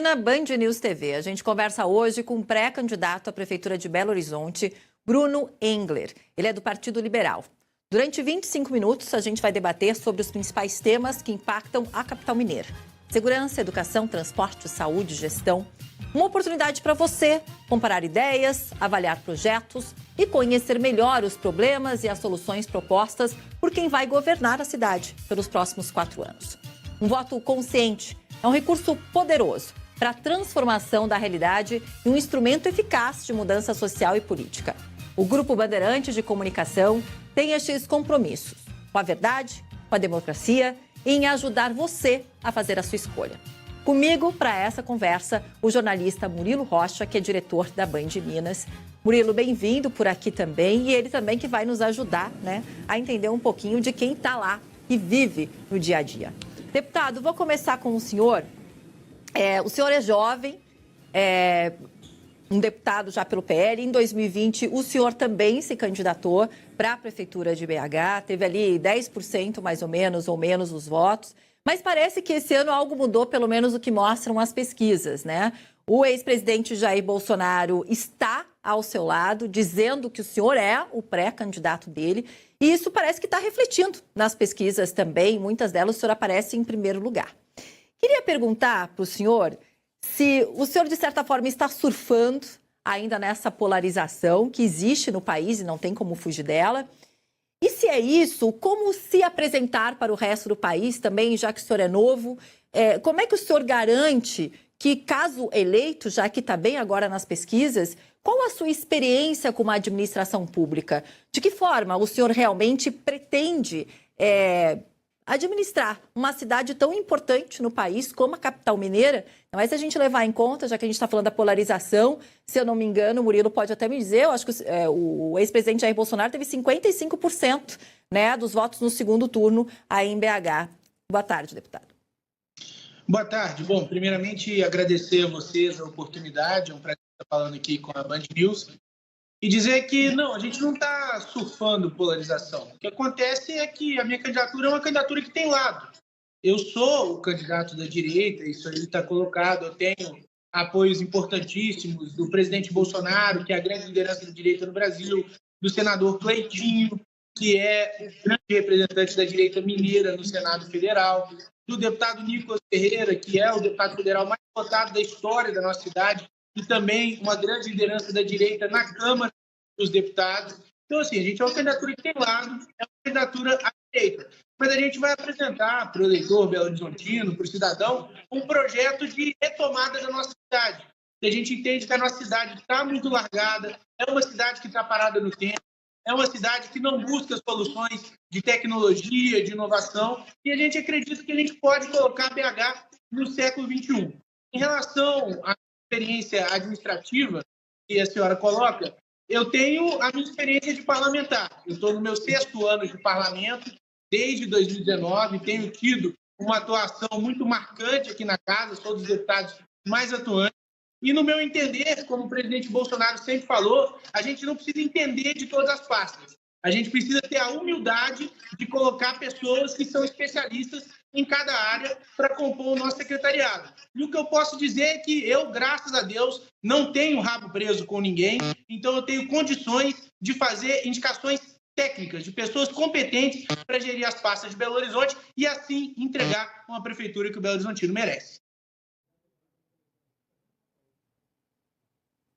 Na Band News TV, a gente conversa hoje com um pré-candidato à Prefeitura de Belo Horizonte, Bruno Engler. Ele é do Partido Liberal. Durante 25 minutos, a gente vai debater sobre os principais temas que impactam a capital mineira. Segurança, educação, transporte, saúde, gestão. Uma oportunidade para você comparar ideias, avaliar projetos e conhecer melhor os problemas e as soluções propostas por quem vai governar a cidade pelos próximos 4 anos. Um voto consciente é um recurso poderoso para a transformação da realidade e um instrumento eficaz de mudança social e política. O Grupo Bandeirantes de Comunicação tem estes compromissos com a verdade, com a democracia e em ajudar você a fazer a sua escolha. Comigo, para essa conversa, o jornalista Murilo Rocha, que é diretor da Band Minas. Murilo, bem-vindo por aqui também, e ele também que vai nos ajudar, a entender um pouquinho de quem está lá e vive no dia a dia. Deputado, vou começar com o senhor. O senhor é jovem, um deputado já pelo PL. Em 2020, o senhor também se candidatou para a Prefeitura de BH, teve ali 10% mais ou menos os votos. Mas parece que esse ano algo mudou, pelo menos o que mostram as pesquisas, O ex-presidente Jair Bolsonaro está ao seu lado, dizendo que o senhor é o pré-candidato dele. E isso parece que está refletindo nas pesquisas também. Muitas delas o senhor aparece em primeiro lugar. Queria perguntar para o senhor se o senhor, de certa forma, está surfando ainda nessa polarização que existe no país e não tem como fugir dela. E se é isso, como se apresentar para o resto do país também, já que o senhor é novo? Como é que o senhor garante que, caso eleito, já que está bem agora nas pesquisas, qual a sua experiência com a administração pública? De que forma o senhor realmente pretende administrar uma cidade tão importante no país como a capital mineira? Mas se a gente levar em conta, já que a gente está falando da polarização, se eu não me engano, o Murilo pode até me dizer, eu acho que o ex-presidente Jair Bolsonaro teve 55%, dos votos no segundo turno aí em BH. Boa tarde, deputado. Boa tarde. Bom, primeiramente agradecer a vocês a oportunidade, é um prazer estar falando aqui com a Band News, e dizer que não, a gente não está surfando polarização. O que acontece é que a minha candidatura é uma candidatura que tem lado. Eu sou o candidato da direita, isso aí está colocado, eu tenho apoios importantíssimos do presidente Bolsonaro, que é a grande liderança da direita no Brasil, do senador Cleitinho, que é o grande representante da direita mineira no Senado Federal, do deputado Nicolas Ferreira, que é o deputado federal mais votado da história da nossa cidade, e também uma grande liderança da direita na Câmara dos Deputados. Então, assim, a gente é uma candidatura que tem lado, é uma candidatura à direita. Mas a gente vai apresentar para o eleitor belo-horizontino, para o cidadão, um projeto de retomada da nossa cidade. A gente entende que a nossa cidade está muito largada, é uma cidade que está parada no tempo, é uma cidade que não busca soluções de tecnologia, de inovação, e a gente acredita que a gente pode colocar a BH no século XXI. Em relação à experiência administrativa que a senhora coloca, eu tenho a minha experiência de parlamentar. Eu estou no meu 6º ano de parlamento, desde 2019, tenho tido uma atuação muito marcante aqui na casa, sou dos deputados mais atuantes. E, no meu entender, como o presidente Bolsonaro sempre falou, a gente não precisa entender de todas as pastas. A gente precisa ter a humildade de colocar pessoas que são especialistas em cada área para compor o nosso secretariado. E o que eu posso dizer é que eu, graças a Deus, não tenho rabo preso com ninguém, então eu tenho condições de fazer indicações técnicas, de pessoas competentes para gerir as pastas de Belo Horizonte e, assim, entregar uma prefeitura que o Belo Horizontino merece.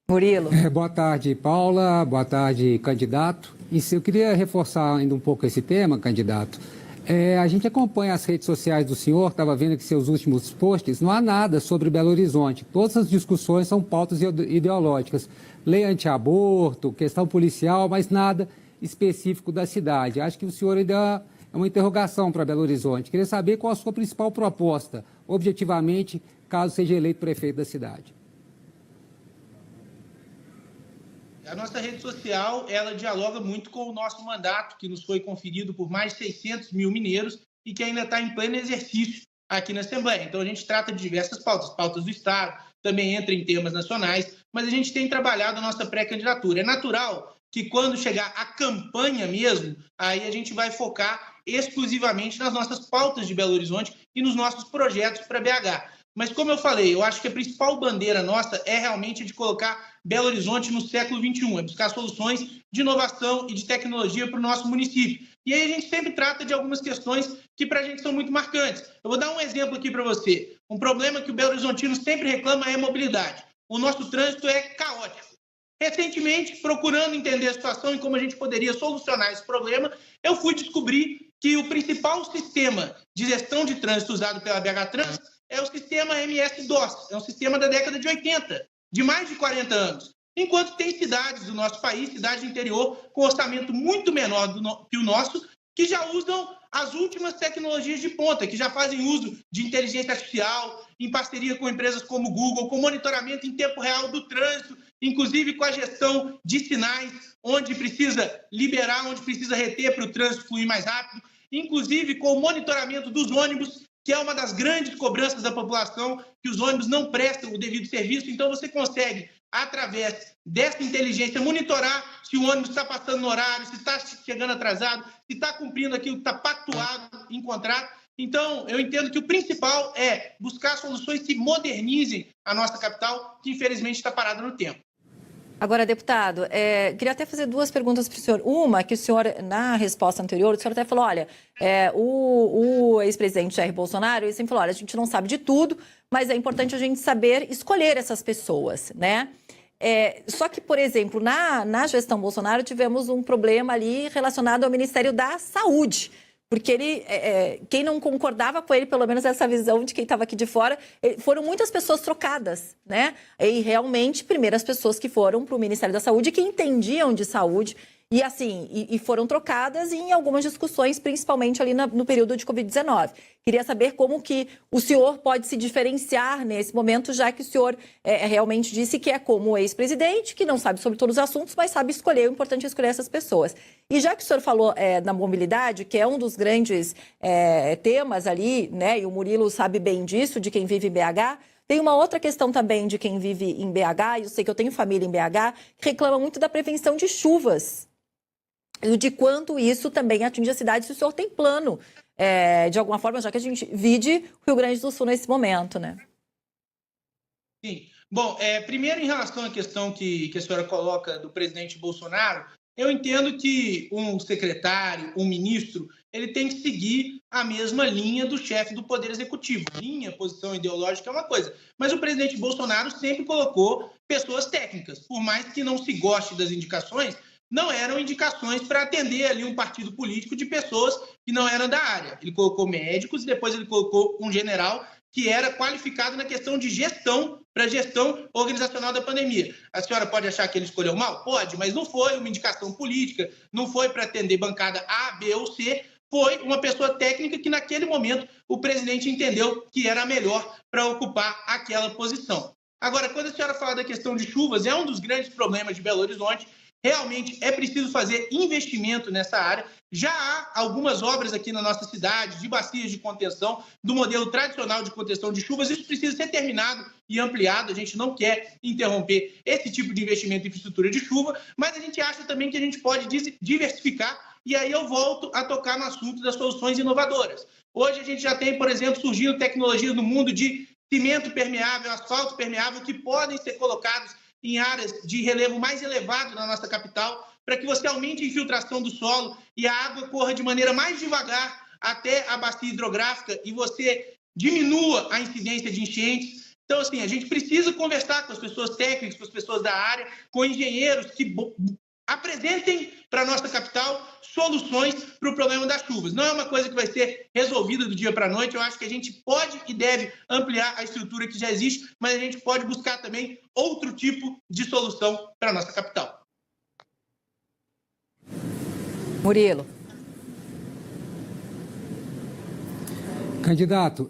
Murilo. Boa tarde, Paula. Boa tarde, candidato. Eu queria reforçar ainda um pouco esse tema, candidato. A gente acompanha as redes sociais do senhor, estava vendo que seus últimos posts, não há nada sobre Belo Horizonte. Todas as discussões são pautas ideológicas. Lei anti-aborto, questão policial, mas nada específico da cidade. Acho que o senhor ainda é uma interrogação para Belo Horizonte. Queria saber qual a sua principal proposta, objetivamente, caso seja eleito prefeito da cidade. A nossa rede social, ela dialoga muito com o nosso mandato, que nos foi conferido por mais de 600 mil mineiros e que ainda está em pleno exercício aqui na Assembleia. Então, a gente trata de diversas pautas do Estado, também entra em temas nacionais, mas a gente tem trabalhado a nossa pré-candidatura. É natural que, quando chegar a campanha mesmo, aí a gente vai focar exclusivamente nas nossas pautas de Belo Horizonte e nos nossos projetos para BH. Mas, como eu falei, eu acho que a principal bandeira nossa é realmente de colocar Belo Horizonte no século XXI, é buscar soluções de inovação e de tecnologia para o nosso município. E aí a gente sempre trata de algumas questões que para a gente são muito marcantes. Eu vou dar um exemplo aqui para você. Um problema que o Belo Horizontino sempre reclama é a mobilidade. O nosso trânsito é caótico. Recentemente, procurando entender a situação e como a gente poderia solucionar esse problema, eu fui descobrir que o principal sistema de gestão de trânsito usado pela BH Trans é o sistema MS-DOS, é um sistema da década de 80, de mais de 40 anos. Enquanto tem cidades do nosso país, cidades do interior, com orçamento muito menor que o nosso, que já usam as últimas tecnologias de ponta, que já fazem uso de inteligência artificial, em parceria com empresas como o Google, com monitoramento em tempo real do trânsito, inclusive com a gestão de sinais, onde precisa liberar, onde precisa reter para o trânsito fluir mais rápido, inclusive com o monitoramento dos ônibus, que é uma das grandes cobranças da população, que os ônibus não prestam o devido serviço. Então, você consegue, através dessa inteligência, monitorar se o ônibus está passando no horário, se está chegando atrasado, se está cumprindo aquilo que está pactuado em contrato. Então, eu entendo que o principal é buscar soluções que modernizem a nossa capital, que infelizmente está parada no tempo. Agora, deputado, queria até fazer duas perguntas para o senhor. Uma, que o senhor, na resposta anterior, o senhor até falou, olha, o ex-presidente Jair Bolsonaro, ele sempre falou, olha, a gente não sabe de tudo, mas é importante a gente saber escolher essas pessoas, né? Só que, por exemplo, na gestão Bolsonaro, tivemos um problema ali relacionado ao Ministério da Saúde, porque ele, quem não concordava com ele, pelo menos essa visão de quem estava aqui de fora, foram muitas pessoas trocadas, né? E realmente, primeiras pessoas que foram para o Ministério da Saúde, que entendiam de saúde, e assim, e foram trocadas em algumas discussões, principalmente ali no período de Covid-19. Queria saber como que o senhor pode se diferenciar nesse momento, já que o senhor realmente disse que é como o ex-presidente, que não sabe sobre todos os assuntos, mas sabe escolher, o importante é escolher essas pessoas. E já que o senhor falou da mobilidade, que é um dos grandes temas ali, né, e o Murilo sabe bem disso, de quem vive em BH, tem uma outra questão também de quem vive em BH, e eu sei que eu tenho família em BH, que reclama muito da prevenção de chuvas. E de quanto isso também atinge a cidade, se o senhor tem plano, de alguma forma, já que a gente vide o Rio Grande do Sul nesse momento, né? Sim. Bom, primeiro em relação à questão que a senhora coloca do presidente Bolsonaro, eu entendo que um secretário, um ministro, ele tem que seguir a mesma linha do chefe do Poder Executivo. Linha, posição ideológica é uma coisa, mas o presidente Bolsonaro sempre colocou pessoas técnicas, por mais que não se goste das indicações, não eram indicações para atender ali um partido político de pessoas que não eram da área. Ele colocou médicos e depois ele colocou um general que era qualificado na questão de gestão, para gestão organizacional da pandemia. A senhora pode achar que ele escolheu mal? Pode, mas não foi uma indicação política, não foi para atender bancada A, B ou C, foi uma pessoa técnica que naquele momento o presidente entendeu que era a melhor para ocupar aquela posição. Agora, quando a senhora fala da questão de chuvas, é um dos grandes problemas de Belo Horizonte. Realmente é preciso fazer investimento nessa área. Já há algumas obras aqui na nossa cidade de bacias de contenção, do modelo tradicional de contenção de chuvas. Isso precisa ser terminado e ampliado. A gente não quer interromper esse tipo de investimento em infraestrutura de chuva, mas a gente acha também que a gente pode diversificar. E aí eu volto a tocar no assunto das soluções inovadoras. Hoje a gente já tem, por exemplo, surgindo tecnologias no mundo de cimento permeável, asfalto permeável, que podem ser colocados em áreas de relevo mais elevado na nossa capital, para que você aumente a infiltração do solo e a água corra de maneira mais devagar até a bacia hidrográfica e você diminua a incidência de enchentes. Então, assim, a gente precisa conversar com as pessoas técnicas, com as pessoas da área, com engenheiros que apresentem para a nossa capital soluções para o problema das chuvas. Não é uma coisa que vai ser resolvida do dia para a noite. Eu acho que a gente pode e deve ampliar a estrutura que já existe, mas a gente pode buscar também outro tipo de solução para a nossa capital. Murilo. Candidato,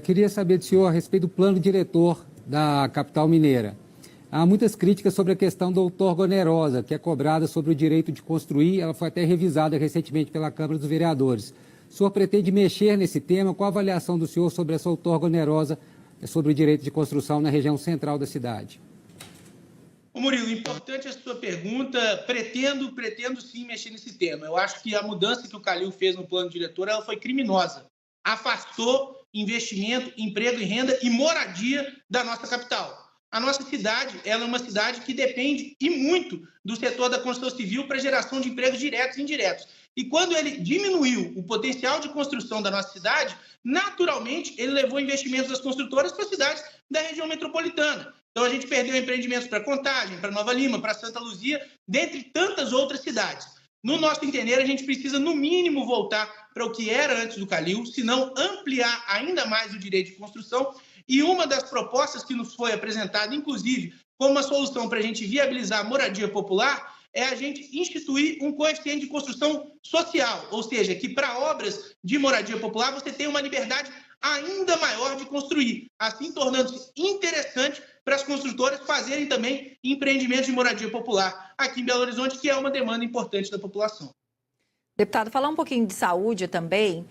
queria saber do senhor a respeito do plano diretor da capital mineira. Há muitas críticas sobre a questão da outorga onerosa, que é cobrada sobre o direito de construir. Ela foi até revisada recentemente pela Câmara dos Vereadores. O senhor pretende mexer nesse tema? Qual a avaliação do senhor sobre essa outorga onerosa sobre o direito de construção na região central da cidade? Ô Murilo, importante a sua pergunta. Pretendo sim mexer nesse tema. Eu acho que a mudança que o Calil fez no plano diretor ela foi criminosa. Afastou investimento, emprego e renda e moradia da nossa capital. A nossa cidade, ela é uma cidade que depende e muito do setor da construção civil para geração de empregos diretos e indiretos. E quando ele diminuiu o potencial de construção da nossa cidade, naturalmente ele levou investimentos das construtoras para cidades da região metropolitana. Então a gente perdeu empreendimentos para Contagem, para Nova Lima, para Santa Luzia, dentre tantas outras cidades. No nosso entender, a gente precisa, no mínimo, voltar para o que era antes do Calil, se não ampliar ainda mais o direito de construção. E uma das propostas que nos foi apresentada, inclusive, como uma solução para a gente viabilizar a moradia popular, é a gente instituir um coeficiente de construção social, ou seja, que para obras de moradia popular você tem uma liberdade ainda maior de construir, assim tornando-se interessante para as construtoras fazerem também empreendimentos de moradia popular aqui em Belo Horizonte, que é uma demanda importante da população. Deputado, falar um pouquinho de saúde também.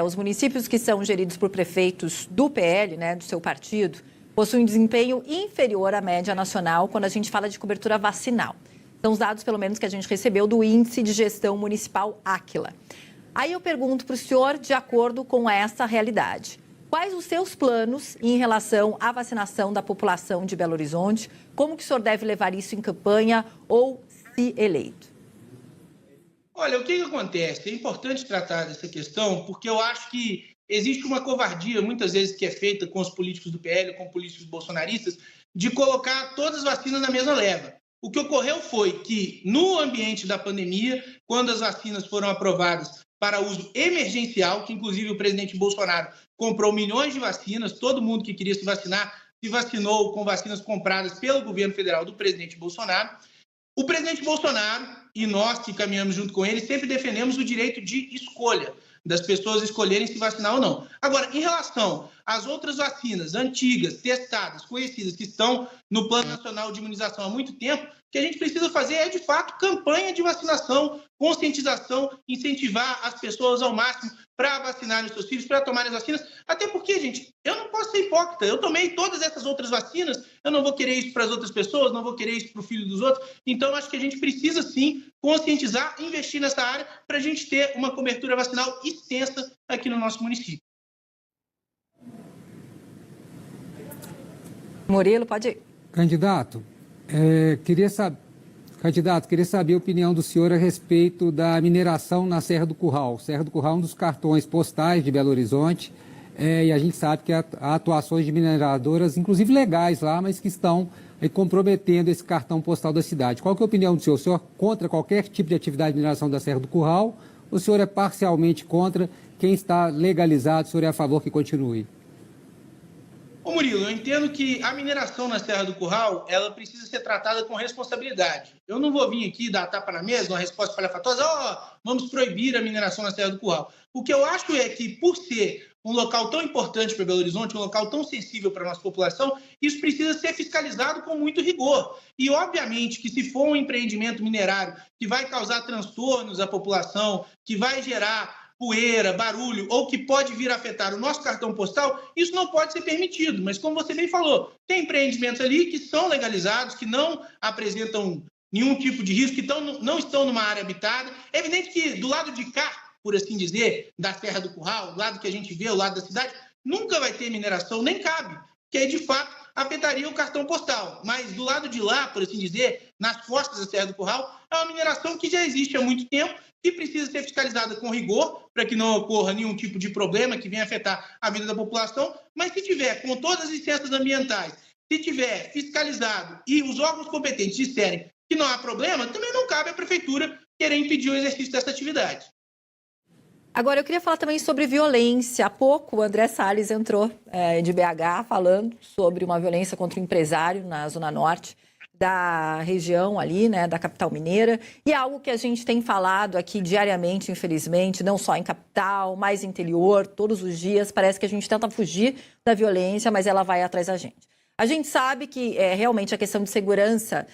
Os municípios que são geridos por prefeitos do PL, né, do seu partido, possuem um desempenho inferior à média nacional quando a gente fala de cobertura vacinal. São os dados, pelo menos, que a gente recebeu do Índice de Gestão Municipal Áquila. Aí eu pergunto para o senhor, de acordo com essa realidade, quais os seus planos em relação à vacinação da população de Belo Horizonte? Como que o senhor deve levar isso em campanha ou se eleito? Olha, o que acontece? É importante tratar dessa questão porque eu acho que existe uma covardia, muitas vezes, que é feita com os políticos do PL, com políticos bolsonaristas, de colocar todas as vacinas na mesma leva. O que ocorreu foi que, no ambiente da pandemia, quando as vacinas foram aprovadas para uso emergencial, que inclusive o presidente Bolsonaro comprou milhões de vacinas, todo mundo que queria se vacinou com vacinas compradas pelo governo federal do presidente Bolsonaro. O presidente Bolsonaro e nós que caminhamos junto com ele sempre defendemos o direito de escolha, das pessoas escolherem se vacinar ou não. Agora, em relação às outras vacinas antigas, testadas, conhecidas, que estão no Plano Nacional de Imunização há muito tempo, o que a gente precisa fazer é, de fato, campanha de vacinação, conscientização, incentivar as pessoas ao máximo para vacinarem os seus filhos, para tomarem as vacinas. Até porque, gente, eu não posso ser hipócrita. Eu tomei todas essas outras vacinas, eu não vou querer isso para as outras pessoas, não vou querer isso para o filho dos outros. Então, acho que a gente precisa, sim, conscientizar, investir nessa área para a gente ter uma cobertura vacinal extensa aqui no nosso município. Murilo, pode ir. Candidato, queria saber a opinião do senhor a respeito da mineração na Serra do Curral. Serra do Curral é um dos cartões postais de Belo Horizonte e a gente sabe que há atuações de mineradoras, inclusive legais lá, mas que estão comprometendo esse cartão postal da cidade. Qual que é a opinião do senhor? O senhor é contra qualquer tipo de atividade de mineração da Serra do Curral? Ou o senhor é parcialmente contra? Quem está legalizado, o senhor é a favor que continue? Ô Murilo, eu entendo que a mineração na Serra do Curral, ela precisa ser tratada com responsabilidade. Eu não vou vir aqui dar tapa na mesa, uma resposta palhafatosa, vamos proibir a mineração na Serra do Curral. O que eu acho é que, por ser um local tão importante para Belo Horizonte, um local tão sensível para a nossa população, isso precisa ser fiscalizado com muito rigor. E, obviamente, que se for um empreendimento minerário que vai causar transtornos à população, que vai gerar poeira, barulho, ou que pode vir a afetar o nosso cartão postal, isso não pode ser permitido. Mas, como você bem falou, tem empreendimentos ali que são legalizados, que não apresentam nenhum tipo de risco, que não estão numa área habitada. É evidente que do lado de cá, por assim dizer, da Serra do Curral, do lado que a gente vê, o lado da cidade, nunca vai ter mineração, nem cabe, que aí, de fato, afetaria o cartão postal. Mas do lado de lá, por assim dizer, nas costas da Serra do Curral, é uma mineração que já existe há muito tempo, que precisa ser fiscalizada com rigor, para que não ocorra nenhum tipo de problema que venha afetar a vida da população, mas se tiver com todas as licenças ambientais, se tiver fiscalizado e os órgãos competentes disserem que não há problema, também não cabe à prefeitura querer impedir o exercício dessa atividade. Agora, eu queria falar também sobre violência. Há pouco, o André Salles entrou de BH falando sobre uma violência contra o empresário na Zona Norte da região ali, né, da capital mineira, e é algo que a gente tem falado aqui diariamente, infelizmente, não só em capital, mas interior, todos os dias. Parece que a gente tenta fugir da violência, mas ela vai atrás da gente. A gente sabe que realmente a questão de segurança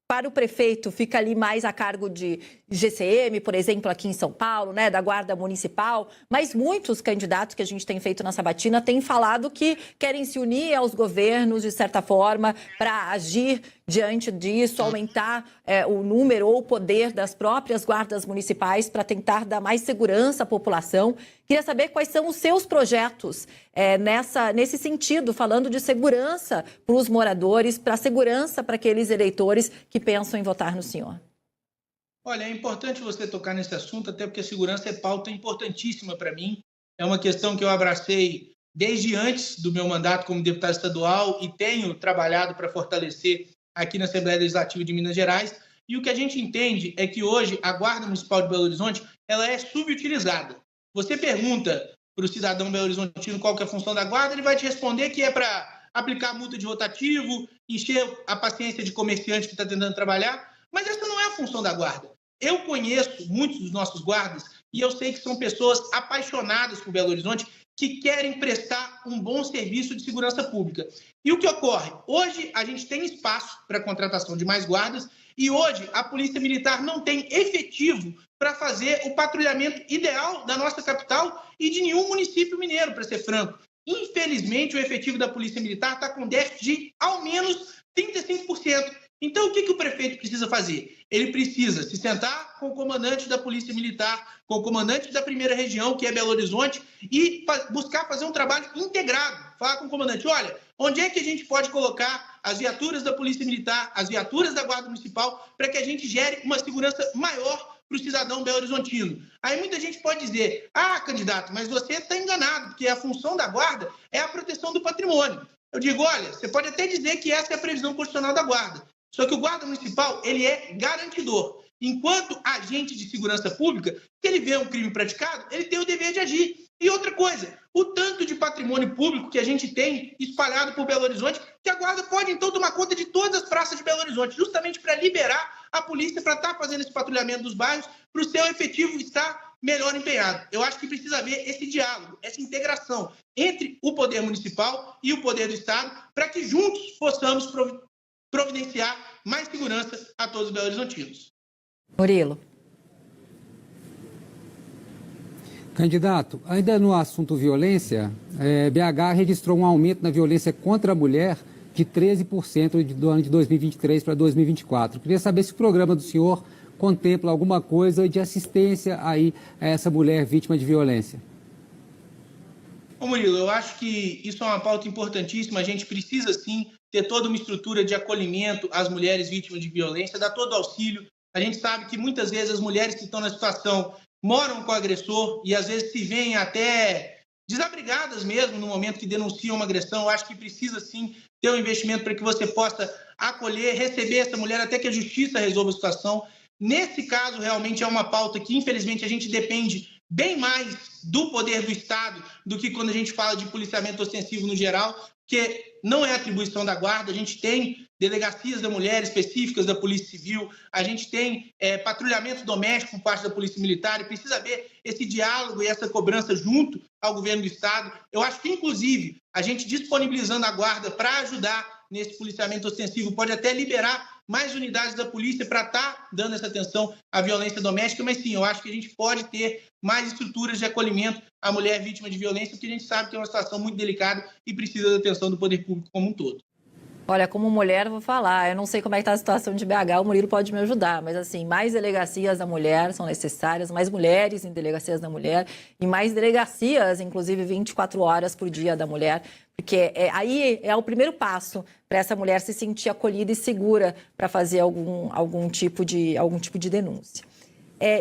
para o prefeito fica ali mais a cargo de GCM, por exemplo, aqui em São Paulo, né, da Guarda Municipal, mas muitos candidatos que a gente tem feito na sabatina têm falado que querem se unir aos governos, de certa forma, para agir diante disso, aumentar o número ou o poder das próprias guardas municipais para tentar dar mais segurança à população Queria saber quais são os seus projetos nesse sentido, falando de segurança para os moradores, para segurança para aqueles eleitores que pensam em votar no senhor. Olha, é importante você tocar nesse assunto, até porque a segurança é pauta importantíssima para mim. É uma questão que eu abracei desde antes do meu mandato como deputado estadual e tenho trabalhado para fortalecer aqui na Assembleia Legislativa de Minas Gerais. E o que a gente entende é que hoje a Guarda Municipal de Belo Horizonte ela é subutilizada. Você pergunta para o cidadão belo-horizontino qual que é a função da Guarda, ele vai te responder que é para aplicar multa de rotativo, encher a paciência de comerciante que está tentando trabalhar, mas essa não é a função da Guarda. Eu conheço muitos dos nossos guardas e eu sei que são pessoas apaixonadas por Belo Horizonte que querem prestar um bom serviço de segurança pública. E o que ocorre? Hoje a gente tem espaço para a contratação de mais guardas e hoje a Polícia Militar não tem efetivo para fazer o patrulhamento ideal da nossa capital e de nenhum município mineiro, para ser franco. Infelizmente, o efetivo da Polícia Militar está com déficit de ao menos 35%. Então, o que o prefeito precisa fazer? Ele precisa se sentar com o comandante da Polícia Militar, com o comandante da primeira região, que é Belo Horizonte, e buscar fazer um trabalho integrado. Falar com o comandante, olha, onde é que a gente pode colocar as viaturas da Polícia Militar, as viaturas da Guarda Municipal, para que a gente gere uma segurança maior para o cidadão belo-horizontino. Aí muita gente pode dizer, candidato, mas você está enganado, porque a função da Guarda é a proteção do patrimônio. Eu digo, olha, você pode até dizer que essa é a previsão constitucional da Guarda, só que o guarda municipal, ele é garantidor. Enquanto agente de segurança pública, se ele vê um crime praticado, ele tem o dever de agir. E outra coisa, o tanto de patrimônio público que a gente tem espalhado por Belo Horizonte, que a Guarda pode, então, tomar conta de todas as praças de Belo Horizonte, justamente para liberar a polícia para estar fazendo esse patrulhamento dos bairros, para o seu efetivo estar melhor empenhado. Eu acho que precisa haver esse diálogo, essa integração entre o poder municipal e o poder do Estado, para que juntos possamos providenciar mais segurança a todos os belo-horizontinos. Murilo. Candidato, ainda no assunto violência, BH registrou um aumento na violência contra a mulher de 13% do ano de 2023 para 2024. Queria saber se o programa do senhor contempla alguma coisa de assistência aí a essa mulher vítima de violência. Ô Murilo, eu acho que isso é uma pauta importantíssima. A gente precisa, sim, ter toda uma estrutura de acolhimento às mulheres vítimas de violência, dar todo o auxílio. A gente sabe que muitas vezes as mulheres que estão na situação moram com o agressor e às vezes se veem até desabrigadas mesmo no momento que denunciam uma agressão. Eu acho que precisa, sim, ter um investimento para que você possa acolher, receber essa mulher até que a justiça resolva a situação. Nesse caso, realmente é uma pauta que, infelizmente, a gente depende bem mais do poder do Estado do que quando a gente fala de policiamento ostensivo no geral, que não é atribuição da Guarda. A gente tem delegacias da mulher específicas da Polícia Civil, a gente tem patrulhamento doméstico por parte da Polícia Militar e precisa haver esse diálogo e essa cobrança junto ao governo do Estado. Eu acho que, inclusive, a gente disponibilizando a Guarda para ajudar nesse policiamento ostensivo pode até liberar mais unidades da polícia para estar dando essa atenção à violência doméstica, mas sim, eu acho que a gente pode ter mais estruturas de acolhimento à mulher vítima de violência, porque a gente sabe que é uma situação muito delicada e precisa da atenção do poder público como um todo. Olha, como mulher, eu vou falar, eu não sei como é que está a situação de BH, o Murilo pode me ajudar, mas assim, mais delegacias da mulher são necessárias, mais mulheres em delegacias da mulher e mais delegacias, inclusive 24 horas por dia da mulher, porque aí é o primeiro passo para essa mulher se sentir acolhida e segura para fazer algum tipo de denúncia.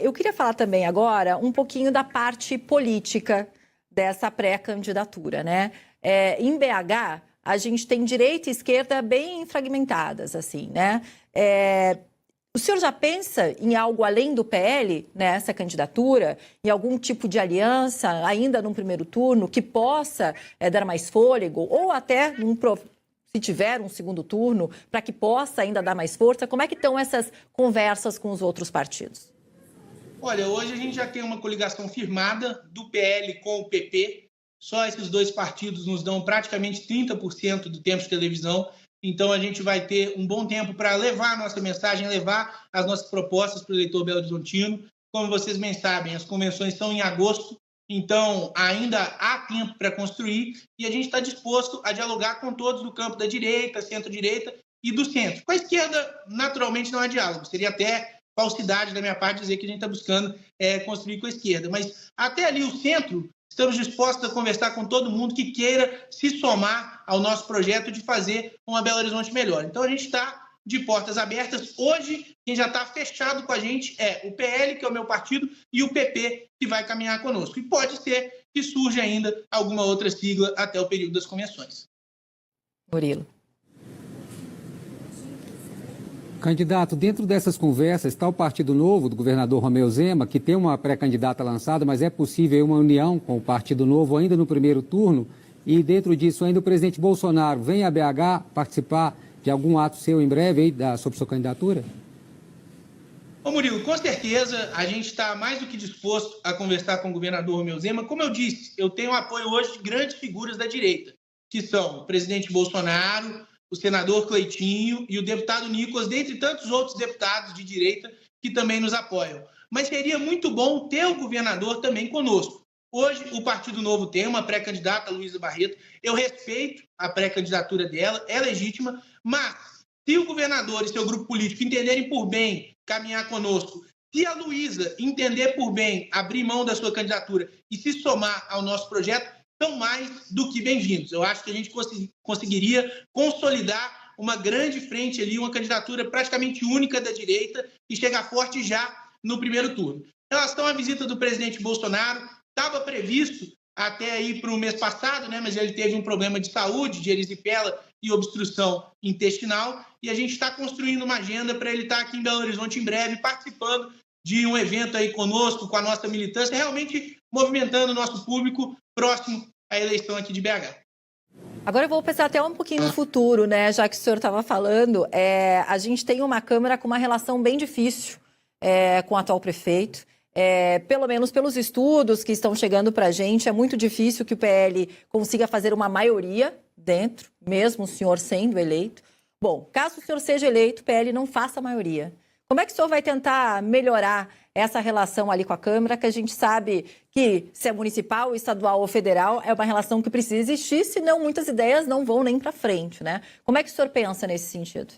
Eu queria falar também agora um pouquinho da parte política dessa pré-candidatura, né? Em BH, a gente tem direita e esquerda bem fragmentadas, assim, né? O senhor já pensa em algo além do PL, nessa candidatura, em algum tipo de aliança, ainda num primeiro turno, que possa dar mais fôlego, ou até, se tiver um segundo turno, para que possa ainda dar mais força? Como é que estão essas conversas com os outros partidos? Olha, hoje a gente já tem uma coligação firmada do PL com o PP. Só esses dois partidos nos dão praticamente 30% do tempo de televisão. Então, a gente vai ter um bom tempo para levar a nossa mensagem, levar as nossas propostas para o eleitor belo-horizontino. Como vocês bem sabem, as convenções são em agosto, então ainda há tempo para construir e a gente está disposto a dialogar com todos do campo da direita, centro-direita e do centro. Com a esquerda, naturalmente, não há diálogo. Seria até falsidade da minha parte dizer que a gente está buscando construir com a esquerda. Mas até ali o centro, estamos dispostos a conversar com todo mundo que queira se somar ao nosso projeto de fazer uma Belo Horizonte melhor. Então, a gente está de portas abertas. Hoje, quem já está fechado com a gente é o PL, que é o meu partido, e o PP, que vai caminhar conosco. E pode ser que surja ainda alguma outra sigla até o período das convenções. Murilo. Candidato, dentro dessas conversas está o Partido Novo, do governador Romeu Zema, que tem uma pré-candidata lançada, mas é possível uma união com o Partido Novo ainda no primeiro turno. E dentro disso ainda o presidente Bolsonaro vem a BH participar de algum ato seu em breve aí sobre sua candidatura? Ô Murilo, com certeza a gente está mais do que disposto a conversar com o governador Romeu Zema. Como eu disse, eu tenho apoio hoje de grandes figuras da direita, que são o presidente Bolsonaro, o senador Cleitinho e o deputado Nicolas, dentre tantos outros deputados de direita que também nos apoiam. Mas seria muito bom ter o governador também conosco. Hoje, o Partido Novo tem uma pré-candidata, Luísa Barreto. Eu respeito a pré-candidatura dela, é legítima, mas se o governador e seu grupo político entenderem por bem caminhar conosco, se a Luísa entender por bem abrir mão da sua candidatura e se somar ao nosso projeto, são mais do que bem-vindos. Eu acho que a gente conseguiria consolidar uma grande frente ali, uma candidatura praticamente única da direita e chegar forte já no primeiro turno. Em relação à visita do presidente Bolsonaro, estava previsto até aí para o mês passado, né, mas ele teve um problema de saúde, de erisipela e obstrução intestinal, e a gente está construindo uma agenda para ele estar aqui em Belo Horizonte em breve, participando de um evento aí conosco, com a nossa militância, realmente movimentando o nosso público próximo à eleição aqui de BH. Agora eu vou pensar até um pouquinho no futuro, né? Já que o senhor estava falando, a gente tem uma Câmara com uma relação bem difícil com o atual prefeito. Pelo menos pelos estudos que estão chegando para a gente, é muito difícil que o PL consiga fazer uma maioria dentro, mesmo o senhor sendo eleito. Bom, caso o senhor seja eleito, o PL não faça a maioria. Como é que o senhor vai tentar melhorar essa relação ali com a Câmara, que a gente sabe que, se é municipal, estadual ou federal, é uma relação que precisa existir, senão muitas ideias não vão nem para frente, né? Como é que o senhor pensa nesse sentido?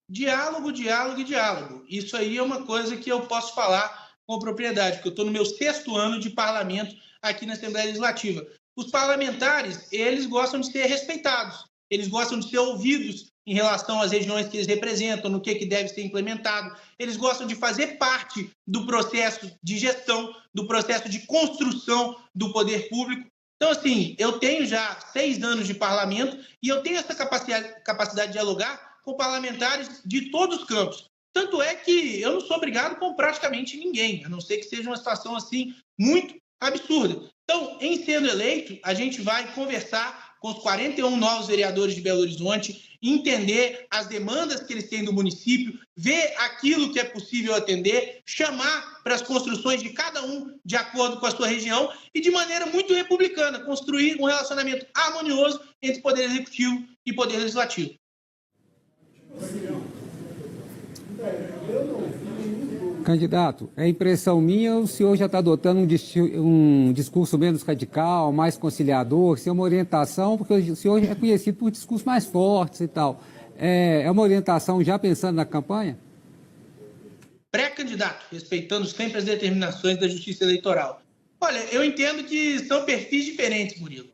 Diálogo, diálogo e diálogo. Isso aí é uma coisa que eu posso falar com propriedade, porque eu estou no meu 6º ano de parlamento aqui na Assembleia Legislativa. Os parlamentares, eles gostam de ser respeitados, eles gostam de ser ouvidos em relação às regiões que eles representam, no que deve ser implementado. Eles gostam de fazer parte do processo de gestão, do processo de construção do poder público. Então, assim, eu tenho já 6 anos de parlamento e eu tenho essa capacidade de dialogar com parlamentares de todos os campos. Tanto é que eu não sou obrigado com praticamente ninguém, a não ser que seja uma situação assim muito absurda. Então, em sendo eleito, a gente vai conversar com os 41 novos vereadores de Belo Horizonte, entender as demandas que eles têm do município, ver aquilo que é possível atender, chamar para as construções de cada um de acordo com a sua região e, de maneira muito republicana, construir um relacionamento harmonioso entre Poder Executivo e Poder Legislativo. Candidato, é impressão minha, o senhor já está adotando um discurso menos radical, mais conciliador, sem uma orientação, porque o senhor é conhecido por discursos mais fortes e tal. É uma orientação já pensando na campanha? Pré-candidato, respeitando sempre as determinações da Justiça Eleitoral. Olha, eu entendo que são perfis diferentes, Murilo.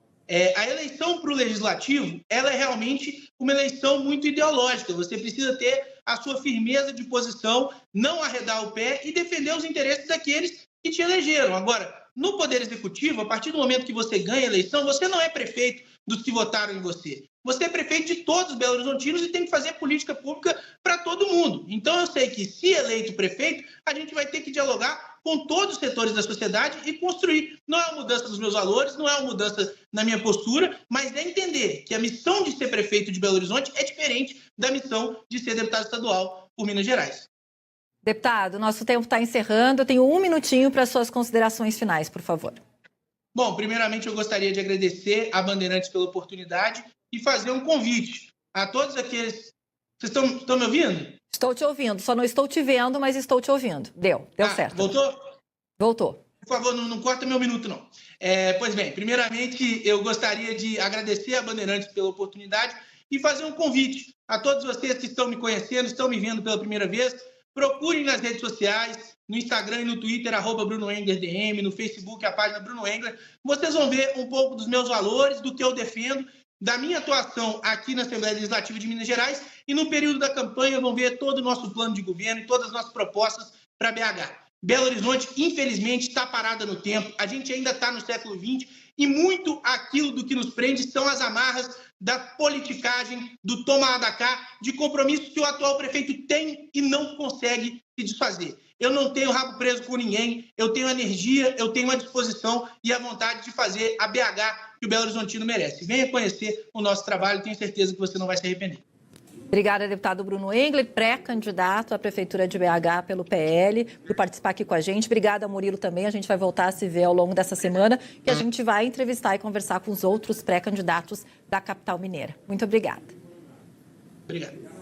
A eleição para o Legislativo, ela é realmente uma eleição muito ideológica. Você precisa ter a sua firmeza de posição, não arredar o pé e defender os interesses daqueles que te elegeram. Agora, no Poder Executivo, a partir do momento que você ganha a eleição, você não é prefeito dos que votaram em você. Você é prefeito de todos os belo-horizontinos e tem que fazer política pública para todo mundo. Então, eu sei que, se eleito prefeito, a gente vai ter que dialogar com todos os setores da sociedade e construir. Não é uma mudança dos meus valores, não é uma mudança na minha postura, mas é entender que a missão de ser prefeito de Belo Horizonte é diferente da missão de ser deputado estadual por Minas Gerais. Deputado, nosso tempo está encerrando. Eu tenho 1 minutinho para suas considerações finais, por favor. Bom, primeiramente eu gostaria de agradecer a Bandeirantes pela oportunidade e fazer um convite a todos aqueles... Vocês estão me ouvindo? Estou te ouvindo, só não estou te vendo, mas estou te ouvindo. Deu certo. Voltou? Voltou. Por favor, não corta meu minuto, não. Pois bem, primeiramente eu gostaria de agradecer a Bandeirantes pela oportunidade e fazer um convite a todos vocês que estão me conhecendo, estão me vendo pela primeira vez, procurem nas redes sociais, no Instagram e no Twitter, @BrunoEnglerDM, no Facebook, a página Bruno Engler. Vocês vão ver um pouco dos meus valores, do que eu defendo, da minha atuação aqui na Assembleia Legislativa de Minas Gerais, e no período da campanha vão ver todo o nosso plano de governo e todas as nossas propostas para BH. Belo Horizonte, infelizmente, está parada no tempo, a gente ainda está no século XX, e muito aquilo do que nos prende são as amarras da politicagem, do toma lá da cá, de compromissos que o atual prefeito tem e não consegue se desfazer. Eu não tenho rabo preso com ninguém, eu tenho energia, eu tenho a disposição e a vontade de fazer a BH que o Belo Horizontino merece. Venha conhecer o nosso trabalho, tenho certeza que você não vai se arrepender. Obrigada, deputado Bruno Engler, pré-candidato à Prefeitura de BH pelo PL, por participar aqui com a gente. Obrigada, Murilo, também. A gente vai voltar a se ver ao longo dessa semana, que a gente vai entrevistar e conversar com os outros pré-candidatos da capital mineira. Muito obrigada. Obrigado.